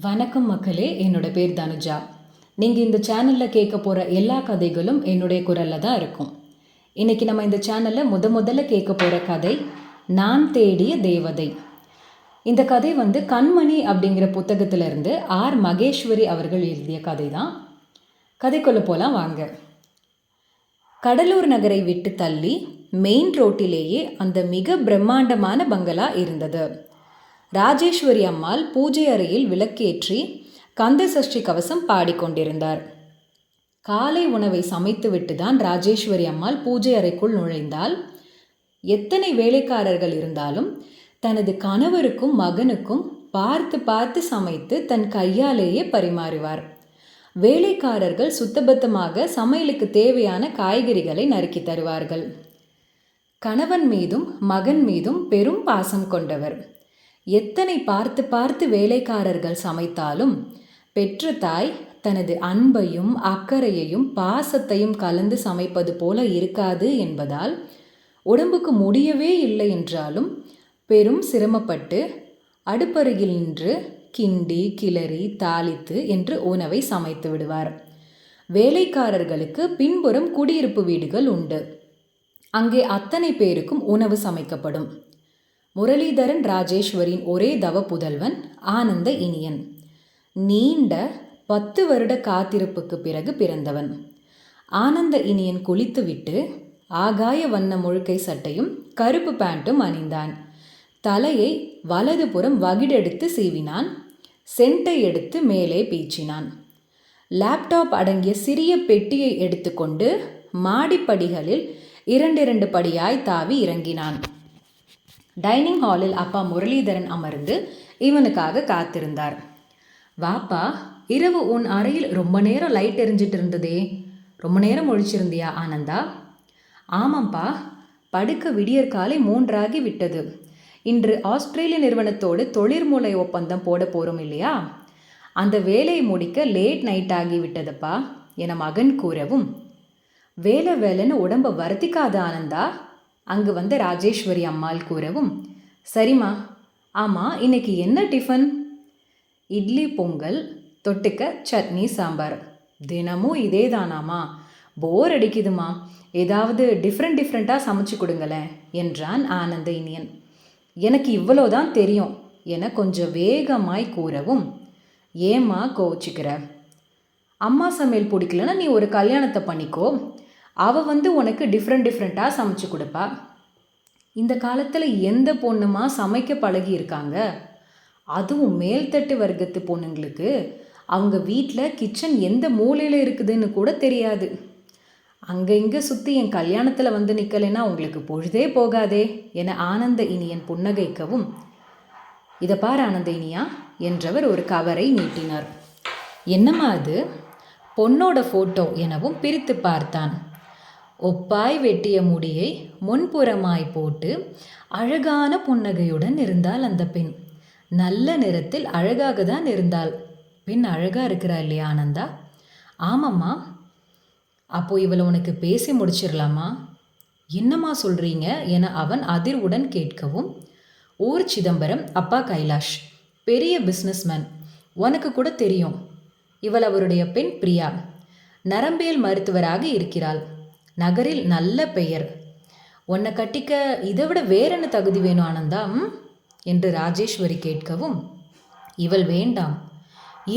வணக்கம் மக்களே, என்னோட பேர் தனுஜா. நீங்கள் இந்த சேனலில் கேட்க போகிற எல்லா கதைகளும் என்னுடைய குரலில் தான் இருக்கும். இன்றைக்கி நம்ம இந்த சேனலில் முதல்ல கேட்க போகிற கதை நான் தேடிய தேவதை. இந்த கதை கண்மணி அப்படிங்கிற புத்தகத்திலிருந்து ஆர் மகேஸ்வரி அவர்கள் எழுதிய கதை தான். கதைக்குள்ள போகலாம் வாங்க. கடலூர் நகரை விட்டு தள்ளி மெயின் ரோட்டிலேயே அந்த மிக பிரம்மாண்டமான பங்களா இருந்தது. ராஜேஸ்வரி அம்மாள் பூஜை அறையில் விளக்கேற்றி கந்த சஷ்டி கவசம் பாடிக்கொண்டிருந்தார். காலை உணவை சமைத்துவிட்டு தான் ராஜேஸ்வரி அம்மாள் பூஜை அறைக்குள் நுழைந்தால், எத்தனை வேலைக்காரர்கள் இருந்தாலும் தனது கணவருக்கும் மகனுக்கும் பார்த்து பார்த்து சமைத்து தன் கையாலேயே பரிமாறுவார். வேலைக்காரர்கள் சுத்தபத்தமாக சமையலுக்கு தேவையான காய்கறிகளை நறுக்கி தருவார்கள். கணவன் மீதும் மகன் மீதும் பெரும் பாசம் கொண்டவர். எத்தனை பார்த்து பார்த்து வேலைக்காரர்கள் சமைத்தாலும் பெற்ற தாய் தனது அன்பையும் அக்கறையையும் பாசத்தையும் கலந்து சமைப்பது போல இருக்காது என்பதால் உடம்புக்கு முடியவே இல்லை என்றாலும் பெரும் சிரமப்பட்டு அடுப்பருகில் நின்று கிண்டி கிளறி தாளித்து என்று உணவை சமைத்து விடுவார். வேலைக்காரர்களுக்கு பின்புறம் குடியிருப்பு வீடுகள் உண்டு. அங்கே அத்தனை பேருக்கும் உணவு சமைக்கப்படும். முரளிதரன் ராஜேஸ்வரின் ஒரே தவ புதல்வன் ஆனந்த இனியன். நீண்ட 10 வருட காத்திருப்புக்கு பிறகு பிறந்தவன். ஆனந்த இனியன் குளித்துவிட்டு ஆகாய வண்ண முழுக்கை சட்டையும் கருப்பு பேண்ட்டும் அணிந்தான். தலையை வலதுபுறம் வகிடெடுத்து சீவினான். சென்ட்டை எடுத்து மேலே பீச்சினான். லேப்டாப் அடங்கிய சிறிய பெட்டியை எடுத்துக்கொண்டு மாடிப்படிகளில் 2 படியாய் தாவி இறங்கினான். டைனிங் ஹாலில் அப்பா முரளிதரன் அமர்ந்து இவனுக்காக காத்திருந்தார். வாப்பா, இரவு உன் அறையில் ரொம்ப நேரம் லைட் எரிஞ்சிட்டு இருந்ததே, ரொம்ப நேரம் ஒழிச்சிருந்தியா ஆனந்தா? ஆமாம்ப்பா, படுக்க விடியற்காலை 3 விட்டது. இன்று ஆஸ்திரேலிய நிறுவனத்தோடு தொழிற்மூலை ஒப்பந்தம் போட போகிறோம் இல்லையா, அந்த வேலையை முடிக்க லேட் நைட் ஆகிவிட்டதுப்பா என மகன் கூறவும், வேலைன்னு உடம்பை வருத்திக்காத ஆனந்தா, அங்கு வந்த ராஜேஸ்வரி அம்மாள் கூறவும், சரிம்மா. ஆமாம், இன்னைக்கு என்ன டிஃபன்? இட்லி பொங்கல், தொட்டுக்க சட்னி சாம்பார். தினமும் இதே தானாமா, போர் அடிக்குதுமா, ஏதாவது டிஃப்ரெண்ட்டாக சமைச்சு கொடுங்களேன் என்றான் ஆனந்த இனியன். எனக்கு இவ்வளோதான் தெரியும் என கொஞ்சம் வேகமாய் கூறவும், ஏம்மா கோச்சிக்கிற? அம்மா சமையல் பிடிக்கலன்னா நீ ஒரு கல்யாணத்தை பண்ணிக்கோ, அவள் உனக்கு டிஃப்ரெண்ட்டாக சமைச்சு கொடுப்பா. இந்த காலத்தில் எந்த பொண்ணுமா சமைக்க பழகி இருக்காங்க? அதுவும் மேல்தட்டு வர்க்கத்து பொண்ணுங்களுக்கு அவங்க வீட்டில் கிச்சன் எந்த மூலையில் இருக்குதுன்னு கூட தெரியாது. அங்கே இங்கே சுற்றி என் கல்யாணத்தில் நிற்கலைன்னா உங்களுக்கு பொழுதே போகாதே என ஆனந்த இனியன் புன்னகைக்கவும், இதை பார் ஆனந்த இனியா என்றவர் ஒரு கவரை நீட்டினார். என்னம்மா அது? பொண்ணோட ஃபோட்டோ எனவும் பிரித்து பார்த்தான். ஒப்பாய் வெட்டிய முடியை முன்புறமாய் போட்டு அழகான புன்னகையுடன் இருந்தாள் அந்த பெண். நல்ல நிறத்தில் அழகாக தான் இருந்தாள். பெண் அழகா இருக்கிறா இல்லையா ஆனந்தா? ஆமாம்மா. அப்போ இவளை உனக்கு பேசி முடிச்சிடலாமா? என்னம்மா சொல்கிறீங்க என அவன் அதிர்வுடன் கேட்கவும், ஊர் சிதம்பரம், அப்பா கைலாஷ், பெரிய பிஸ்னஸ்மேன், உனக்கு கூட தெரியும். இவள் அவருடைய பெண் பிரியா, நரம்பியல் மருத்துவராக இருக்கிறாள். நகரில் நல்ல பெயர். உன்னை கட்டிக்க இதை விட வேற என்ன தகுதி வேணும் ஆனந்தா என்று ராஜேஸ்வரி கேட்கவும், இவள் வேண்டாம்.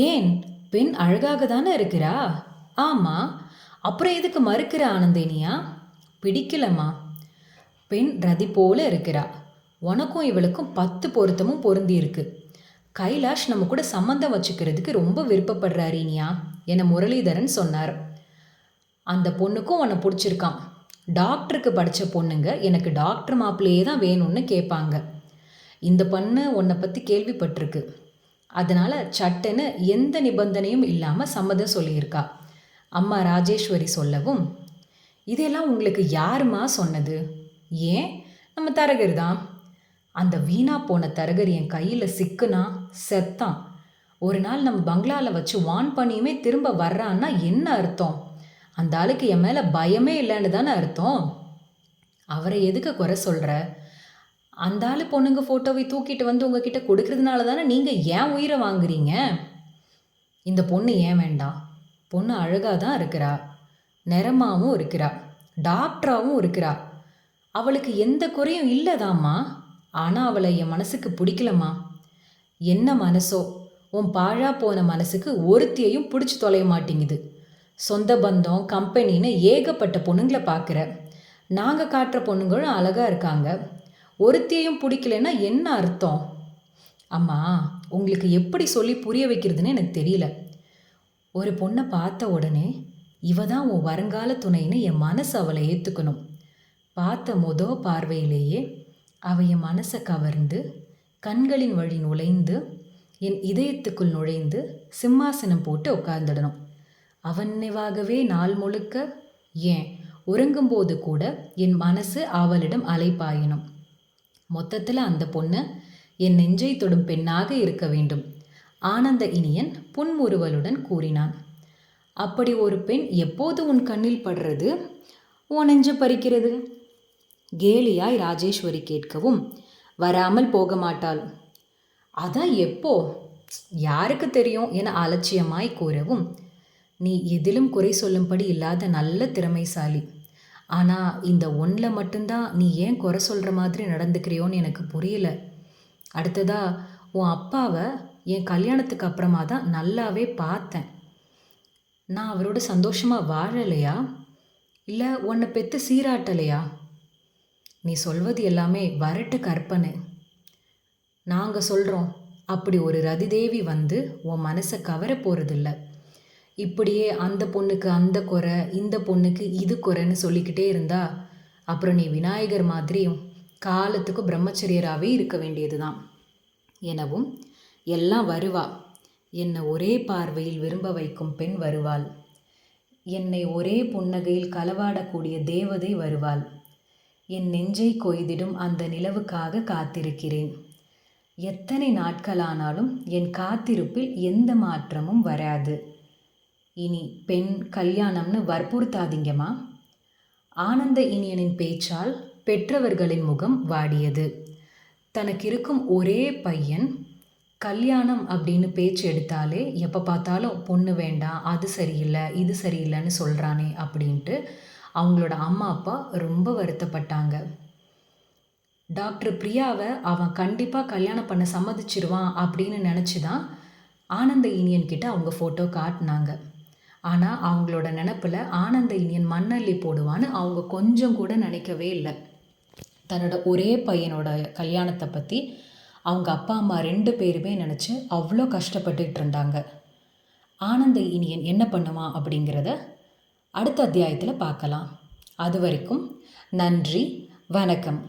ஏன்? பெண் அழகாக தானே இருக்கிறா? ஆமாம், அப்புறம் எதுக்கு மறுக்கிற ஆனந்தினியா? பிடிக்கலம்மா. பெண் ரதி போல இருக்கிறா. உனக்கும் இவளுக்கும் 10 பொருத்தமும் பொருந்தி இருக்கு. கைலாஷ் நம்ம கூட சம்மந்தம் வச்சுக்கிறதுக்கு ரொம்ப விருப்பப்படுறார் இனியா என முரளிதரன் சொன்னார். அந்த பொண்ணுக்கும் உன்னை பிடிச்சிருக்கான். டாக்டருக்கு படித்த பொண்ணுங்க எனக்கு டாக்டர் மாப்பிள்ளையே தான் வேணும்னு கேட்பாங்க. இந்த பொண்ணு உன்னை பற்றி கேள்விப்பட்டிருக்கு. அதனால் சட்டுன்னு எந்த நிபந்தனையும் இல்லாமல் சம்மதம் சொல்லியிருக்கா அம்மா ராஜேஸ்வரி சொல்லவும், இதெல்லாம் உங்களுக்கு யாருமா சொன்னது? ஏன், நம்ம தரகர் தான். அந்த வீணா போன தரகர் என் கையில் சிக்குனா செத்தான். ஒரு நாள் நம்ம பங்களாவில் வச்சு வான் பண்ணியுமே திரும்ப வர்றான்னா என்ன அர்த்தம்? அந்த ஆளுக்கு என் மேலே பயமே இல்லைன்னு தானே அர்த்தம். அவரை எதுக்கு குறை சொல்கிற? அந்த ஆள் பொண்ணுங்க ஃபோட்டோவை தூக்கிட்டு வந்து உங்ககிட்ட கொடுக்கறதுனால தானே நீங்கள் ஏன் உயிரை வாங்குறீங்க? இந்த பொண்ணு ஏன் வேண்டாம்? பொண்ணு அழகாக தான் இருக்கிறா, நிறமாவும் இருக்கிறா, டாக்டராகவும் இருக்கிறா. அவளுக்கு எந்த குறையும் இல்லைதாம்மா. ஆனால் அவளை என் மனசுக்கு பிடிக்கலம்மா. என்ன மனசோ, உன் பாழா போன மனசுக்கு ஒருத்தியையும் பிடிச்சி தொலைய மாட்டேங்குது. சொந்த பந்தம் கம்பெனின்னு ஏகப்பட்ட பொண்ணுங்களை பார்க்குற. நாங்கள் காட்டுற பொண்ணுங்களும் அழகாக இருக்காங்க. ஒருத்தியையும் பிடிக்கலன்னா என்ன அர்த்தம்? அம்மா, உங்களுக்கு எப்படி சொல்லி புரிய வைக்கிறதுன்னு எனக்கு தெரியல. ஒரு பொண்ணை பார்த்த உடனே இவ தான் உன் வருங்கால துணைன்னு என் மனசு அவளை ஏற்றுக்கணும். பார்த்த பார்வையிலேயே அவ என் மனசை கவர்ந்து கண்களின் வழி நுழைந்து என் இதயத்துக்குள் நுழைந்து சிம்மாசனம் போட்டு உட்கார்ந்துடணும். அவன் நினைவாகவே நாள் முழுக்க, ஏன் உறங்கும்போது கூட என் மனசு அவளிடம் அலைப்பாயணும். மொத்தத்தில் அந்த பொண்ணு என் நெஞ்சை தொடும் பெண்ணாக இருக்க வேண்டும். ஆனந்த இனியன் புன்முறுவலுடன் கூறினான். அப்படி ஒரு பெண் எப்போது உன் கண்ணில் படுறது, உன் நெஞ்சு பறிக்கிறது? கேலியாய் ராஜேஸ்வரி கேட்கவும், வராமல் போக மாட்டாள். அதான் எப்போ, யாருக்கு தெரியும் என அலட்சியமாய் கூறவும், நீ எதிலும் குறை சொல்லும்படி இல்லாத நல்ல திறமைசாலி. ஆனால் இந்த ஒன்றில் மட்டும்தான் நீ ஏன் குறை சொல்கிற மாதிரி நடந்துக்கிறியோன்னு எனக்கு புரியல. அடுத்ததா உன் அப்பாவை என் கல்யாணத்துக்கு அப்புறமா தான் நல்லாவே பார்த்தேன். நான் அவரோட சந்தோஷமாக வாழலையா, இல்லை உன்னை பெற்று சீராட்டலையா? நீ சொல்வது எல்லாமே வரட்டு கற்பனை. நாங்கள் சொல்கிறோம், அப்படி ஒரு ரதிதேவி வந்து உன் மனசை கவர போகிறதில்ல. இப்படியே அந்த பொண்ணுக்கு அந்த குறை, இந்த பொண்ணுக்கு இது குறைன்னு சொல்லிக்கிட்டே இருந்தா அப்புறம் நீ விநாயகர் மாதிரியும் காலத்துக்கு பிரம்மச்சரியராகவே இருக்க வேண்டியது தான் எனவும், எல்லாம் வருவா, என்னை ஒரே பார்வையில் விரும்ப வைக்கும் பெண் வருவாள், என்னை ஒரே புன்னகையில் களவாடக்கூடிய தேவதை வருவாள், என் நெஞ்சை கொய்திடும் அந்த நிலவுக்காக காத்திருக்கிறேன். எத்தனை நாட்களானாலும் என் காத்திருப்பில் எந்த மாற்றமும் வராது. இனி பெண் கல்யாணம்னு வற்புறுத்தாதீங்கம்மா. ஆனந்த இனியனின் பேச்சால் பெற்றவர்களின் முகம் வாடியது. தனக்கு இருக்கும் ஒரே பையன் கல்யாணம் அப்படின்னு பேச்சு எடுத்தாலே எப்போ பார்த்தாலும் பொண்ணு வேண்டாம், அது சரியில்லை, இது சரியில்லைன்னு சொல்கிறானே அப்படின்ட்டு அவங்களோட அம்மா அப்பா ரொம்ப வருத்தப்பட்டாங்க. டாக்டர் பிரியாவை அவன் கண்டிப்பாக கல்யாணம் பண்ண சம்மதிச்சிருவான் அப்படின்னு நினச்சி தான் ஆனந்த இனியன் கிட்ட அவங்க ஃபோட்டோ காட்டினாங்க. ஆனால் அவங்களோட நினப்பில் ஆனந்த இனியன் மண்ணள்ளி போடுவான்னு அவங்க கொஞ்சம் கூட நினைக்கவே இல்லை. தன்னோட ஒரே பையனோட கல்யாணத்தை பற்றி அவங்க அப்பா அம்மா 2 பேருமே நினச்சி அவ்வளோ கஷ்டப்பட்டுக்கிட்டு இருந்தாங்க. ஆனந்த இனியன் என்ன பண்ணுவான் அப்படிங்கிறத அடுத்த அத்தியாயத்தில் பார்க்கலாம். அது வரைக்கும் நன்றி, வணக்கம்.